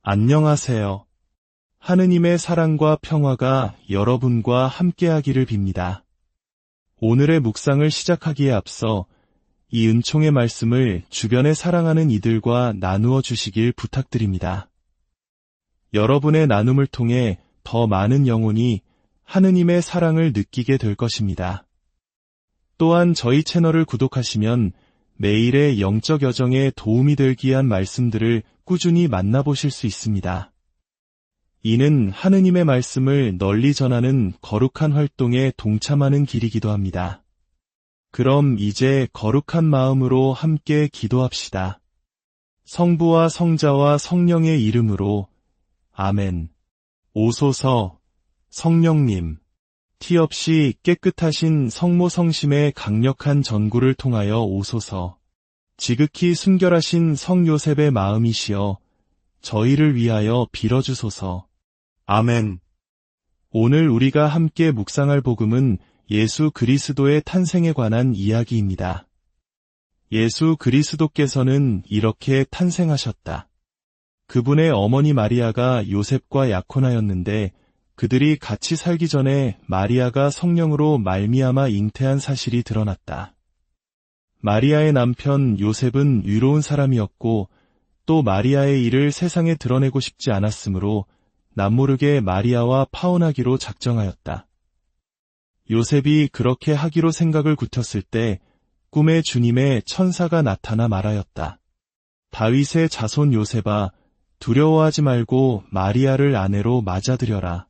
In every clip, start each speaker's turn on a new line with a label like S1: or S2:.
S1: 안녕하세요. 하느님의 사랑과 평화가 여러분과 함께하기를 빕니다. 오늘의 묵상을 시작하기에 앞서 이 은총의 말씀을 주변에 사랑하는 이들과 나누어 주시길 부탁드립니다. 여러분의 나눔을 통해 더 많은 영혼이 하느님의 사랑을 느끼게 될 것입니다. 또한 저희 채널을 구독하시면 매일의 영적 여정에 도움이 되기 위한 말씀들을 꾸준히 만나보실 수 있습니다. 이는 하느님의 말씀을 널리 전하는 거룩한 활동에 동참하는 길이기도 합니다. 그럼 이제 거룩한 마음으로 함께 기도합시다. 성부와 성자와 성령의 이름으로 아멘. 오소서 성령님, 티 없이 깨끗하신 성모 성심의 강력한 전구를 통하여 오소서. 지극히 순결하신 성 요셉의 마음이시여 저희를 위하여 빌어주소서. 아멘. 오늘 우리가 함께 묵상할 복음은 예수 그리스도의 탄생에 관한 이야기입니다. 예수 그리스도께서는 이렇게 탄생하셨다. 그분의 어머니 마리아가 요셉과 약혼하였는데 그들이 같이 살기 전에 마리아가 성령으로 말미암아 잉태한 사실이 드러났다. 마리아의 남편 요셉은 의로운 사람이었고 또 마리아의 일을 세상에 드러내고 싶지 않았으므로 남모르게 마리아와 파혼하기로 작정하였다. 요셉이 그렇게 하기로 생각을 굳혔을 때 꿈에 주님의 천사가 나타나 말하였다. 다윗의 자손 요셉아, 두려워하지 말고 마리아를 아내로 맞아들여라.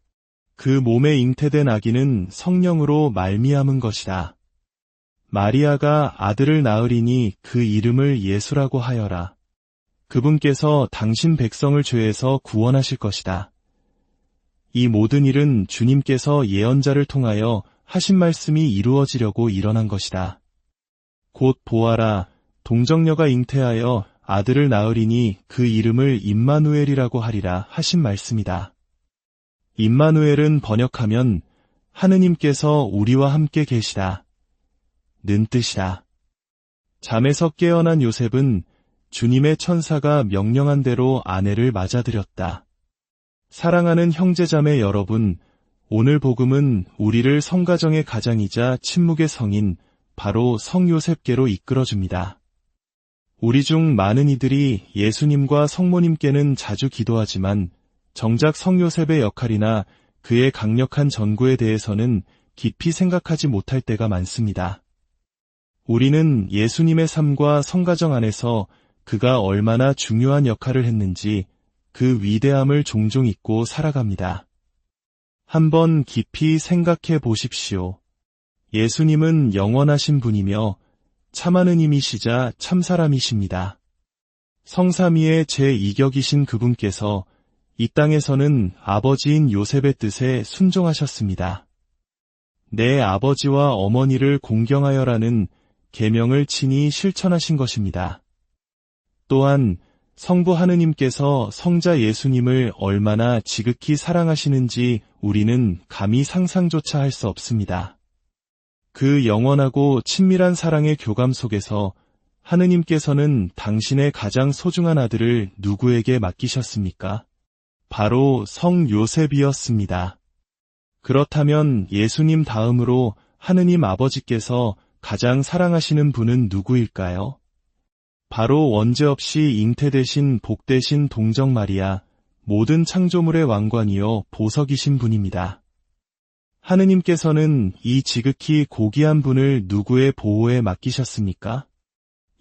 S1: 그 몸에 잉태된 아기는 성령으로 말미암은 것이다. 마리아가 아들을 낳으리니 그 이름을 예수라고 하여라. 그분께서 당신 백성을 죄에서 구원하실 것이다. 이 모든 일은 주님께서 예언자를 통하여 하신 말씀이 이루어지려고 일어난 것이다. 곧 보아라, 동정녀가 잉태하여 아들을 낳으리니 그 이름을 임마누엘이라고 하리라 하신 말씀이다. 임마누엘은 번역하면 하느님께서 우리와 함께 계시다 는 뜻이다. 잠에서 깨어난 요셉은 주님의 천사가 명령한 대로 아내를 맞아들였다. 사랑하는 형제자매 여러분, 오늘 복음은 우리를 성가정의 가장이자 침묵의 성인 바로 성요셉께로 이끌어줍니다. 우리 중 많은 이들이 예수님과 성모님께는 자주 기도하지만 정작 성요셉의 역할이나 그의 강력한 전구에 대해서는 깊이 생각하지 못할 때가 많습니다. 우리는 예수님의 삶과 성가정 안에서 그가 얼마나 중요한 역할을 했는지 그 위대함을 종종 잊고 살아갑니다. 한번 깊이 생각해 보십시오. 예수님은 영원하신 분이며 참 하느님이시자 참 사람이십니다. 성삼위의 제2격이신 그분께서 이 땅에서는 아버지인 요셉의 뜻에 순종하셨습니다. 내 아버지와 어머니를 공경하여라는 계명을 친히 실천하신 것입니다. 또한 성부 하느님께서 성자 예수님을 얼마나 지극히 사랑하시는지 우리는 감히 상상조차 할 수 없습니다. 그 영원하고 친밀한 사랑의 교감 속에서 하느님께서는 당신의 가장 소중한 아들을 누구에게 맡기셨습니까? 바로 성 요셉이었습니다. 그렇다면 예수님 다음으로 하느님 아버지께서 가장 사랑하시는 분은 누구일까요? 바로 원죄 없이 잉태되신 복되신 동정 마리아, 모든 창조물의 왕관이요 보석이신 분입니다. 하느님께서는 이 지극히 고귀한 분을 누구의 보호에 맡기셨습니까?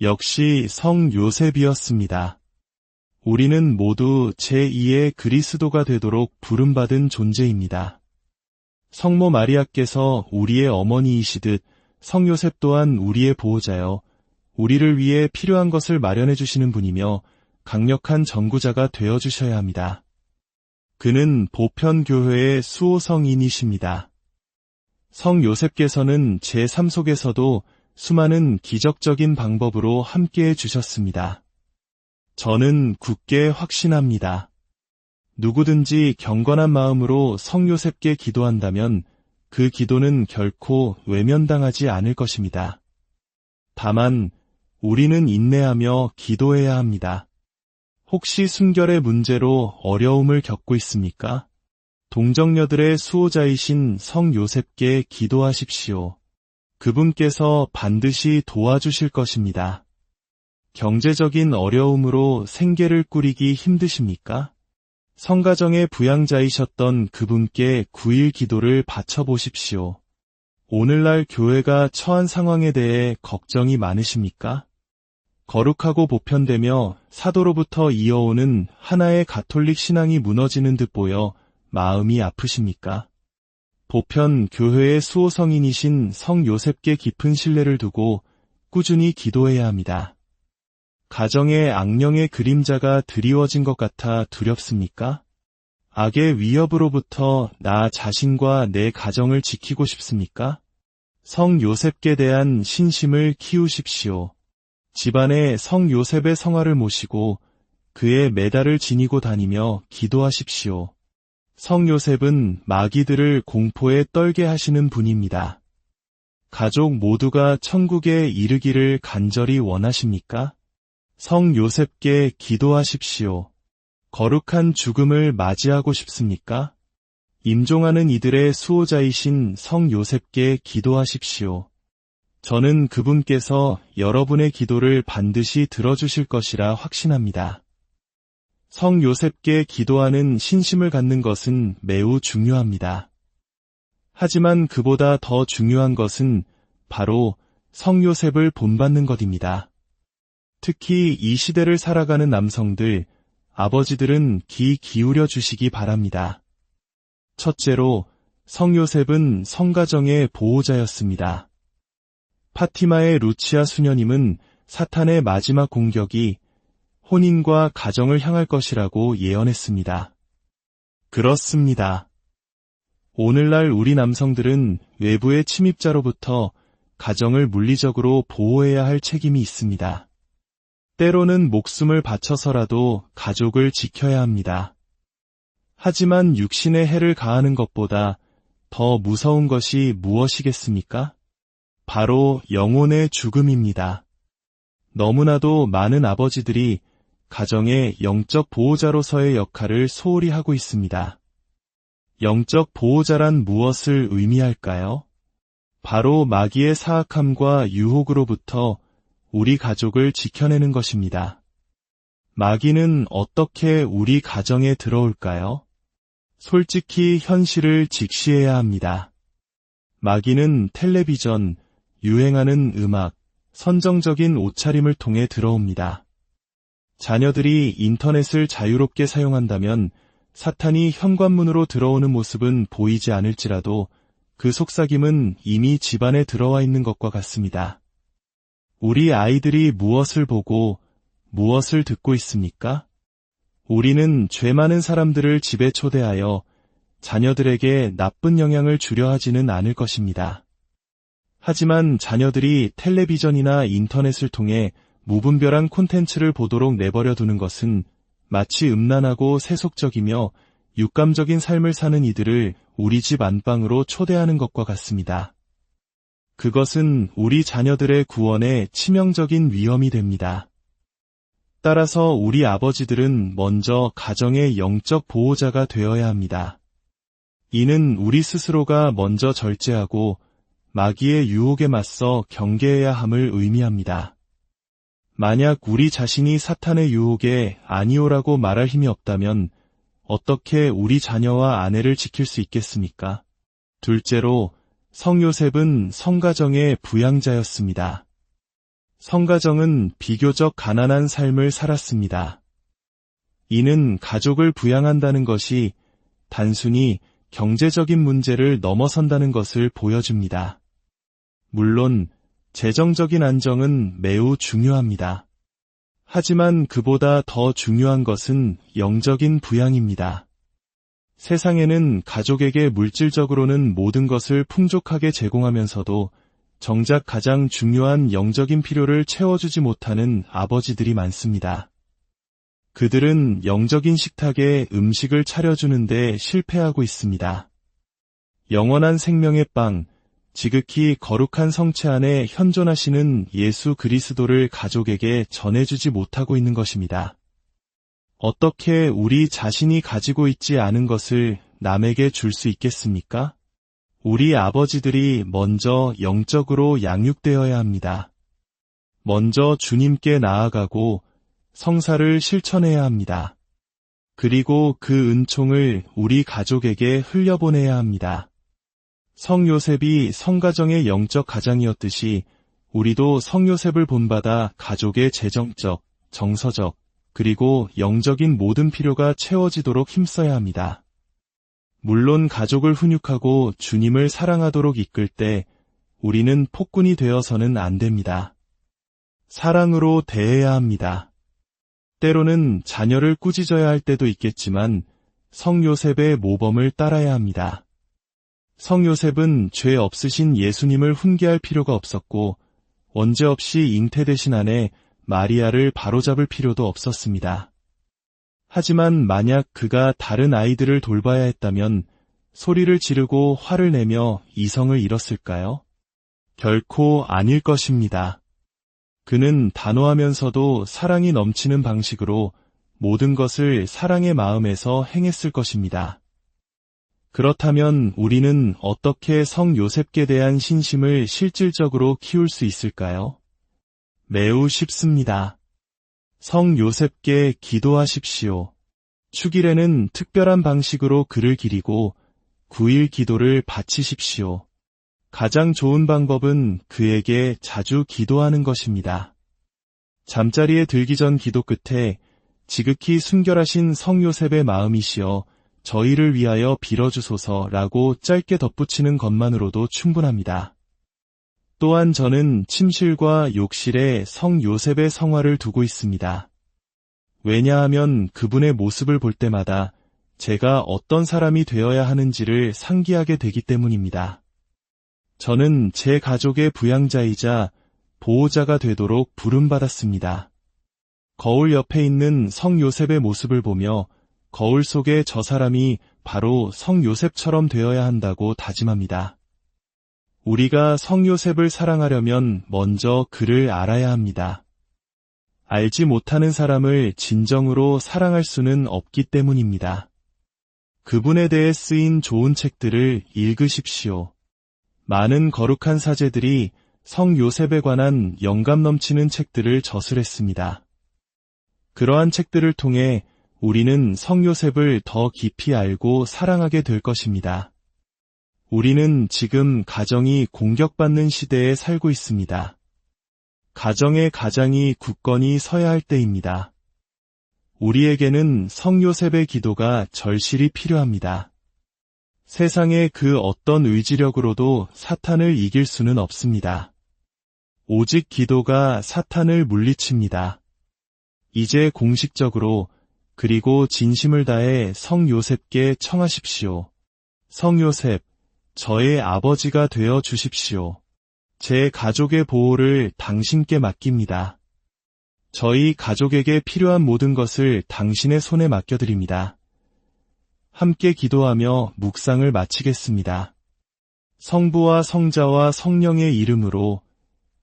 S1: 역시 성 요셉이었습니다. 우리는 모두 제2의 그리스도가 되도록 부름받은 존재입니다. 성모 마리아께서 우리의 어머니이시듯 성 요셉 또한 우리의 보호자여 우리를 위해 필요한 것을 마련해 주시는 분이며 강력한 전구자가 되어주셔야 합니다. 그는 보편교회의 수호성인이십니다. 성 요셉께서는 제3 속에서도 수많은 기적적인 방법으로 함께해 주셨습니다. 저는 굳게 확신합니다. 누구든지 경건한 마음으로 성 요셉께 기도한다면 그 기도는 결코 외면당하지 않을 것입니다. 다만 우리는 인내하며 기도해야 합니다. 혹시 순결의 문제로 어려움을 겪고 있습니까? 동정녀들의 수호자이신 성 요셉께 기도하십시오. 그분께서 반드시 도와주실 것입니다. 경제적인 어려움으로 생계를 꾸리기 힘드십니까? 성가정의 부양자이셨던 그분께 9일 기도를 바쳐보십시오. 오늘날 교회가 처한 상황에 대해 걱정이 많으십니까? 거룩하고 보편되며 사도로부터 이어오는 하나의 가톨릭 신앙이 무너지는 듯 보여 마음이 아프십니까? 보편 교회의 수호성인이신 성 요셉께 깊은 신뢰를 두고 꾸준히 기도해야 합니다. 가정에 악령의 그림자가 드리워진 것 같아 두렵습니까? 악의 위협으로부터 나 자신과 내 가정을 지키고 싶습니까? 성 요셉께 대한 신심을 키우십시오. 집안에 성 요셉의 성화를 모시고 그의 메달을 지니고 다니며 기도하십시오. 성 요셉은 마귀들을 공포에 떨게 하시는 분입니다. 가족 모두가 천국에 이르기를 간절히 원하십니까? 성 요셉께 기도하십시오. 거룩한 죽음을 맞이하고 싶습니까? 임종하는 이들의 수호자이신 성 요셉께 기도하십시오. 저는 그분께서 여러분의 기도를 반드시 들어주실 것이라 확신합니다. 성 요셉께 기도하는 신심을 갖는 것은 매우 중요합니다. 하지만 그보다 더 중요한 것은 바로 성 요셉을 본받는 것입니다. 특히 이 시대를 살아가는 남성들, 아버지들은 귀 기울여 주시기 바랍니다. 첫째로, 성 요셉은 성가정의 보호자였습니다. 파티마의 루치아 수녀님은 사탄의 마지막 공격이 혼인과 가정을 향할 것이라고 예언했습니다. 그렇습니다. 오늘날 우리 남성들은 외부의 침입자로부터 가정을 물리적으로 보호해야 할 책임이 있습니다. 때로는 목숨을 바쳐서라도 가족을 지켜야 합니다. 하지만 육신의 해를 가하는 것보다 더 무서운 것이 무엇이겠습니까? 바로 영혼의 죽음입니다. 너무나도 많은 아버지들이 가정의 영적 보호자로서의 역할을 소홀히 하고 있습니다. 영적 보호자란 무엇을 의미할까요? 바로 마귀의 사악함과 유혹으로부터 우리 가족을 지켜내는 것입니다. 마귀는 어떻게 우리 가정에 들어올까요? 솔직히 현실을 직시해야 합니다. 마귀는 텔레비전, 유행하는 음악, 선정적인 옷차림을 통해 들어옵니다. 자녀들이 인터넷을 자유롭게 사용한다면 사탄이 현관문으로 들어오는 모습은 보이지 않을지라도 그 속삭임은 이미 집안에 들어와 있는 것과 같습니다. 우리 아이들이 무엇을 보고 무엇을 듣고 있습니까? 우리는 죄 많은 사람들을 집에 초대하여 자녀들에게 나쁜 영향을 주려 하지는 않을 것입니다. 하지만 자녀들이 텔레비전이나 인터넷을 통해 무분별한 콘텐츠를 보도록 내버려 두는 것은 마치 음란하고 세속적이며 육감적인 삶을 사는 이들을 우리 집 안방으로 초대하는 것과 같습니다. 그것은 우리 자녀들의 구원에 치명적인 위험이 됩니다. 따라서 우리 아버지들은 먼저 가정의 영적 보호자가 되어야 합니다. 이는 우리 스스로가 먼저 절제하고 마귀의 유혹에 맞서 경계해야 함을 의미합니다. 만약 우리 자신이 사탄의 유혹에 아니오라고 말할 힘이 없다면 어떻게 우리 자녀와 아내를 지킬 수 있겠습니까? 둘째로, 성 요셉은 성가정의 부양자였습니다. 성가정은 비교적 가난한 삶을 살았습니다. 이는 가족을 부양한다는 것이 단순히 경제적인 문제를 넘어선다는 것을 보여줍니다. 물론 재정적인 안정은 매우 중요합니다. 하지만 그보다 더 중요한 것은 영적인 부양입니다. 세상에는 가족에게 물질적으로는 모든 것을 풍족하게 제공하면서도 정작 가장 중요한 영적인 필요를 채워주지 못하는 아버지들이 많습니다. 그들은 영적인 식탁에 음식을 차려주는데 실패하고 있습니다. 영원한 생명의 빵, 지극히 거룩한 성체 안에 현존하시는 예수 그리스도를 가족에게 전해주지 못하고 있는 것입니다. 어떻게 우리 자신이 가지고 있지 않은 것을 남에게 줄 수 있겠습니까? 우리 아버지들이 먼저 영적으로 양육되어야 합니다. 먼저 주님께 나아가고 성사를 실천해야 합니다. 그리고 그 은총을 우리 가족에게 흘려보내야 합니다. 성 요셉이 성가정의 영적 가장이었듯이 우리도 성 요셉을 본받아 가족의 재정적, 정서적, 그리고 영적인 모든 필요가 채워지도록 힘써야 합니다. 물론 가족을 훈육하고 주님을 사랑하도록 이끌 때 우리는 폭군이 되어서는 안 됩니다. 사랑으로 대해야 합니다. 때로는 자녀를 꾸짖어야 할 때도 있겠지만 성 요셉의 모범을 따라야 합니다. 성 요셉은 죄 없으신 예수님을 훈계할 필요가 없었고 원죄 없이 잉태되신 아내 마리아를 바로잡을 필요도 없었습니다. 하지만 만약 그가 다른 아이들을 돌봐야 했다면 소리를 지르고 화를 내며 이성을 잃었을까요? 결코 아닐 것입니다. 그는 단호하면서도 사랑이 넘치는 방식으로 모든 것을 사랑의 마음에서 행했을 것입니다. 그렇다면 우리는 어떻게 성 요셉께 대한 신심을 실질적으로 키울 수 있을까요? 매우 쉽습니다. 성 요셉께 기도하십시오. 축일에는 특별한 방식으로 그를 기리고 9일 기도를 바치십시오. 가장 좋은 방법은 그에게 자주 기도하는 것입니다. 잠자리에 들기 전 기도 끝에 지극히 순결하신 성 요셉의 마음이시여 저희를 위하여 빌어주소서라고 짧게 덧붙이는 것만으로도 충분합니다. 또한 저는 침실과 욕실에 성 요셉의 성화를 두고 있습니다. 왜냐하면 그분의 모습을 볼 때마다 제가 어떤 사람이 되어야 하는지를 상기하게 되기 때문입니다. 저는 제 가족의 부양자이자 보호자가 되도록 부름받았습니다. 거울 옆에 있는 성 요셉의 모습을 보며 거울 속의 저 사람이 바로 성 요셉처럼 되어야 한다고 다짐합니다. 우리가 성 요셉을 사랑하려면 먼저 그를 알아야 합니다. 알지 못하는 사람을 진정으로 사랑할 수는 없기 때문입니다. 그분에 대해 쓰인 좋은 책들을 읽으십시오. 많은 거룩한 사제들이 성 요셉에 관한 영감 넘치는 책들을 저술했습니다. 그러한 책들을 통해 우리는 성 요셉을 더 깊이 알고 사랑하게 될 것입니다. 우리는 지금 가정이 공격받는 시대에 살고 있습니다. 가정의 가장이 굳건히 서야 할 때입니다. 우리에게는 성 요셉의 기도가 절실히 필요합니다. 세상의 그 어떤 의지력으로도 사탄을 이길 수는 없습니다. 오직 기도가 사탄을 물리칩니다. 이제 공식적으로 그리고 진심을 다해 성 요셉께 청하십시오. 성 요셉, 저의 아버지가 되어 주십시오. 제 가족의 보호를 당신께 맡깁니다. 저희 가족에게 필요한 모든 것을 당신의 손에 맡겨드립니다. 함께 기도하며 묵상을 마치겠습니다. 성부와 성자와 성령의 이름으로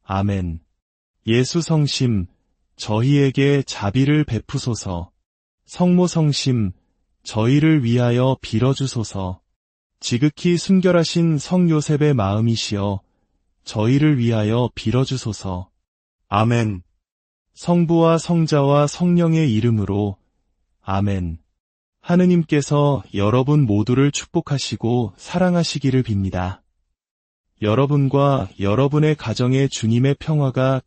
S1: 아멘. 예수 성심, 저희에게 자비를 베푸소서. 성모 성심, 저희를 위하여 빌어주소서. 지극히 순결하신 성 요셉의 마음이시여, 저희를 위하여 빌어주소서. 아멘. 성부와 성자와 성령의 이름으로 아멘. 하느님께서 여러분 모두를 축복하시고 사랑하시기를 빕니다. 여러분과 여러분의 가정에 주님의 평화가